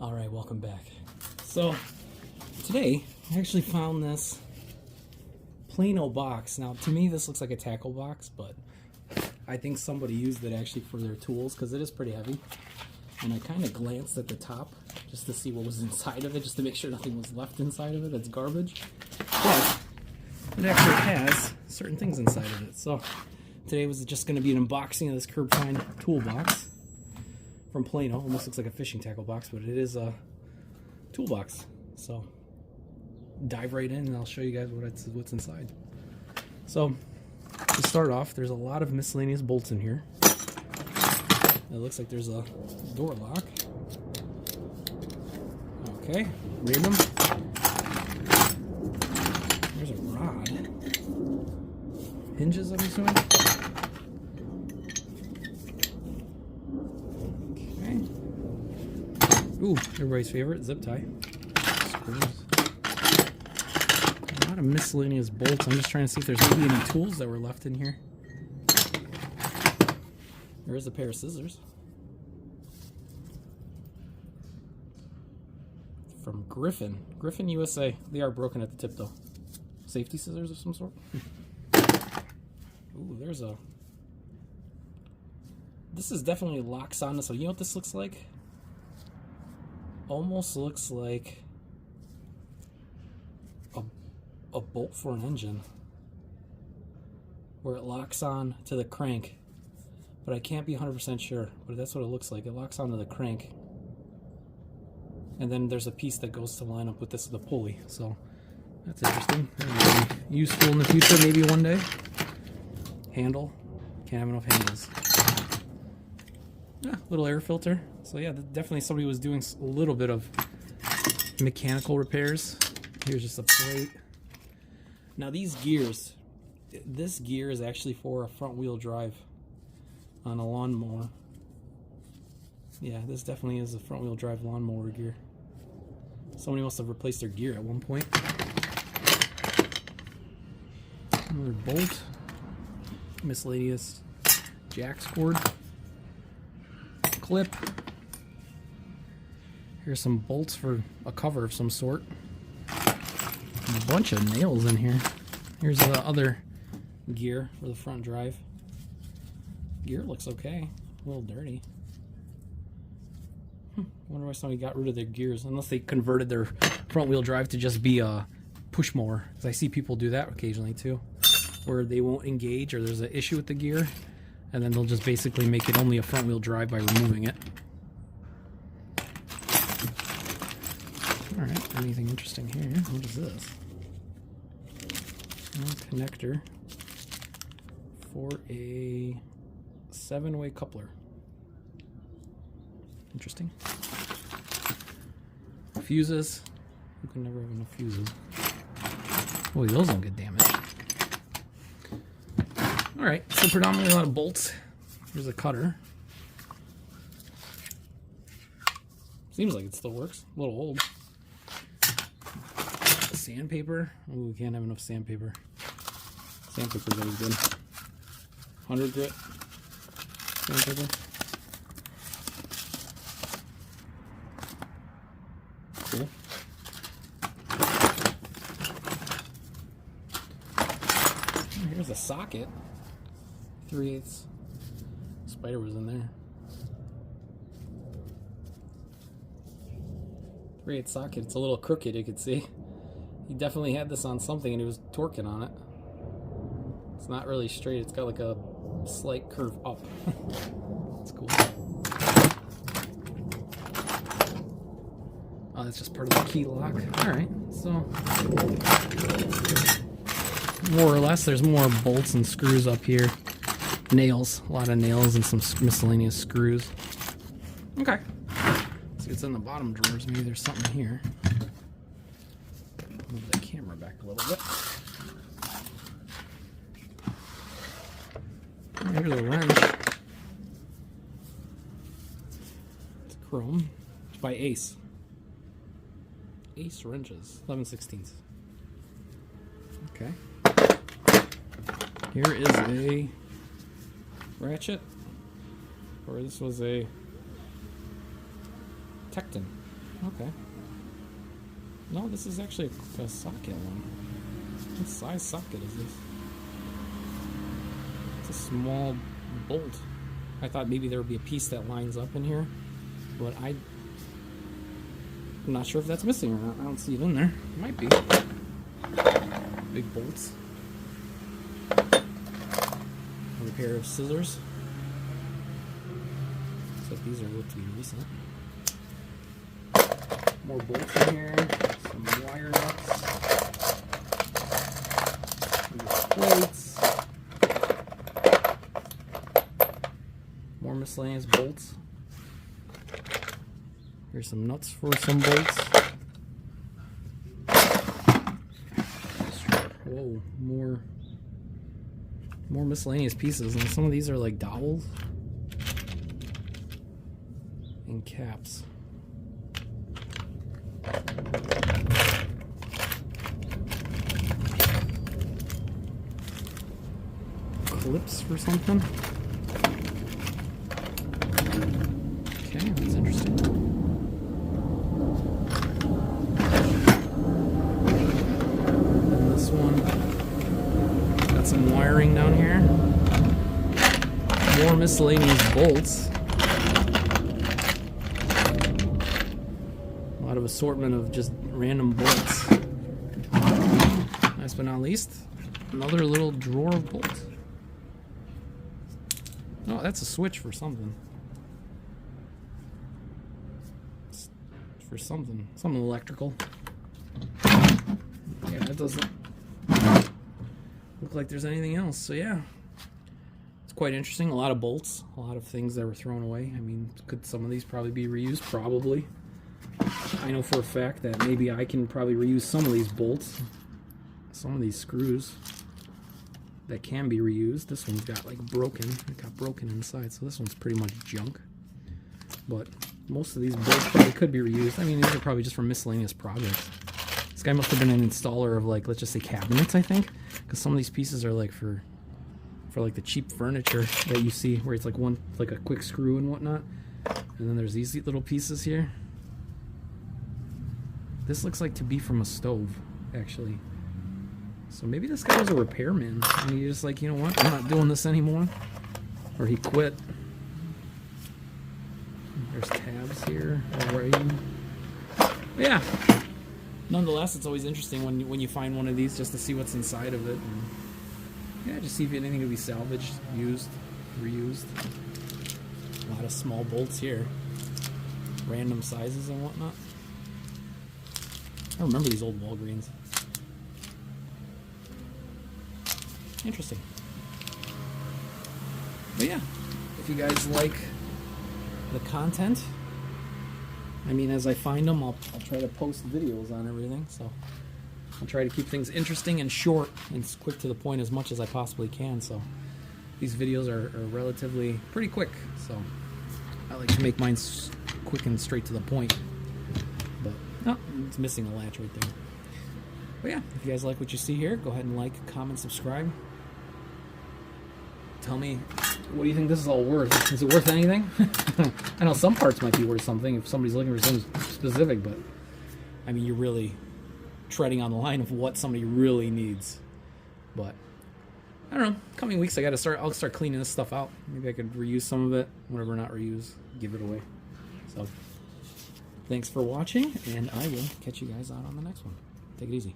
Alright, welcome back. So, today, I actually found this Plano box. Now, to me, this looks like a tackle box, but I think somebody used it actually for their tools, because it is pretty heavy. And I kind of glanced at the top, just to see what was inside of it, just to make sure nothing was left inside of it that's garbage. But, it actually has certain things inside of it. So, today was just going to be an unboxing of this Curb Find Toolbox from Plano. Almost looks like a fishing tackle box, but it is a toolbox. So dive right in and I'll show you guys what's inside. So to start off, there's a lot of miscellaneous bolts in here. It looks like there's a door lock. Okay, random. There's a rod. Hinges, I'm assuming. Ooh, everybody's favorite, zip tie. Screws. A lot of miscellaneous bolts. I'm just trying to see if there's maybe any tools that were left in here. There is a pair of scissors. From Griffin. Griffin, USA. They are broken at the tip, though. Safety scissors of some sort. Ooh, there's a... This is definitely locks on. So you know what this looks like? Almost looks like a bolt for an engine where it locks on to the crank, but I can't be 100% sure, but that's what it looks like. It locks onto the crank, and then there's a piece that goes to line up with the pulley. So that's interesting. That'll be useful in the future, maybe one day. Handle, can't have enough handles. Yeah, little air filter. So yeah, definitely somebody was doing a little bit of mechanical repairs. Here's just a plate. Now these gears, this gear is actually for a front wheel drive on a lawnmower. Yeah, this definitely is a front wheel drive lawnmower gear. Somebody must have replaced their gear at one point. Another bolt. Miscellaneous jack cord. Clip. Here's some bolts for a cover of some sort. A bunch of nails in here. Here's the other gear for the front drive. Gear looks okay. A little dirty. I wonder why somebody got rid of their gears, unless they converted their front wheel drive to just be a push mower. Because I see people do that occasionally too, where they won't engage or there's an issue with the gear, and then they'll just basically make it only a front wheel drive by removing it. Alright, anything interesting here? What is this? A connector for a 7-way coupler. Interesting. Fuses. You can never have enough fuses. Boy, those don't get damaged. Alright, so predominantly a lot of bolts. Here's a cutter. Seems like it still works. A little old. Sandpaper. Oh, we can't have enough sandpaper. Sandpaper's always good. 100 grit sandpaper. Cool. Here's a socket. 3/8 spider was in there. 3/8 socket. It's a little crooked, you could see. He definitely had this on something and he was torquing on it. It's not really straight. It's got like a slight curve up. That's cool. Oh, that's just part of the key lock. Alright, so more or less there's more bolts and screws up here. Nails. A lot of nails and some miscellaneous screws. Okay. Let's see what's in the bottom drawers. Maybe there's something here. Move the camera back a little bit. Here's a wrench. It's chrome. It's by Ace. Ace wrenches. 11/16. Okay. Here is a ratchet. Or this was a Tecton. Okay. No, this is actually a socket one. What size socket is this? It's a small bolt. I thought maybe there would be a piece that lines up in here, but I'm not sure if that's missing or not. I don't see it in there. It might be. Big bolts. A pair of scissors. Except these are look to be recent. More bolts in here. Some wire nuts. Some plates. More miscellaneous bolts. Here's some nuts for some bolts. Whoa, more miscellaneous pieces, and some of these are like dowels and caps. Clips for something. Okay, that's interesting. And this one got some wiring down here. More miscellaneous bolts. A lot of assortment of just random bolts. Last but not least, another little drawer of bolts. Oh, that's a switch for something. It's for something electrical. Yeah, it doesn't look like there's anything else. So yeah, it's quite interesting. A lot of bolts, a lot of things that were thrown away. I mean, could some of these probably be reused? Probably. I know for a fact that maybe I can probably reuse some of these bolts, some of these screws that can be reused. This one's got like broken. It got broken inside, so this one's pretty much junk. But most of these bolts probably could be reused. I mean, these are probably just for miscellaneous projects. This guy must have been an installer of, like, let's just say cabinets, I think, because some of these pieces are like for like the cheap furniture that you see, where it's like one, like a quick screw and whatnot. And then there's these little pieces here. This looks like to be from a stove, actually. So maybe this guy was a repairman, and he just like, you know what, I'm not doing this anymore. Or he quit. There's tabs here. Writing. Yeah. Nonetheless, it's always interesting when you find one of these just to see what's inside of it. And yeah, just see if anything can be salvaged, used, reused. A lot of small bolts here. Random sizes and whatnot. I remember these old Walgreens. Interesting. But yeah, if you guys like the content, I mean, as I find them, I'll try to post videos on everything. So I'll try to keep things interesting and short and quick to the point as much as I possibly can. So these videos are relatively pretty quick. So I like to make mine quick and straight to the point. But no, it's missing a latch right there. But yeah, if you guys like what you see here, go ahead and like, comment, subscribe. Tell me, what do you think this is all worth? Is it worth anything? I know some parts might be worth something if somebody's looking for something specific, but I mean, you're really treading on the line of what somebody really needs. But I don't know. Coming weeks, I'll start cleaning this stuff out. Maybe I could reuse some of it. Whatever not reuse, give it away. So thanks for watching, and I will catch you guys out on the next one. Take it easy.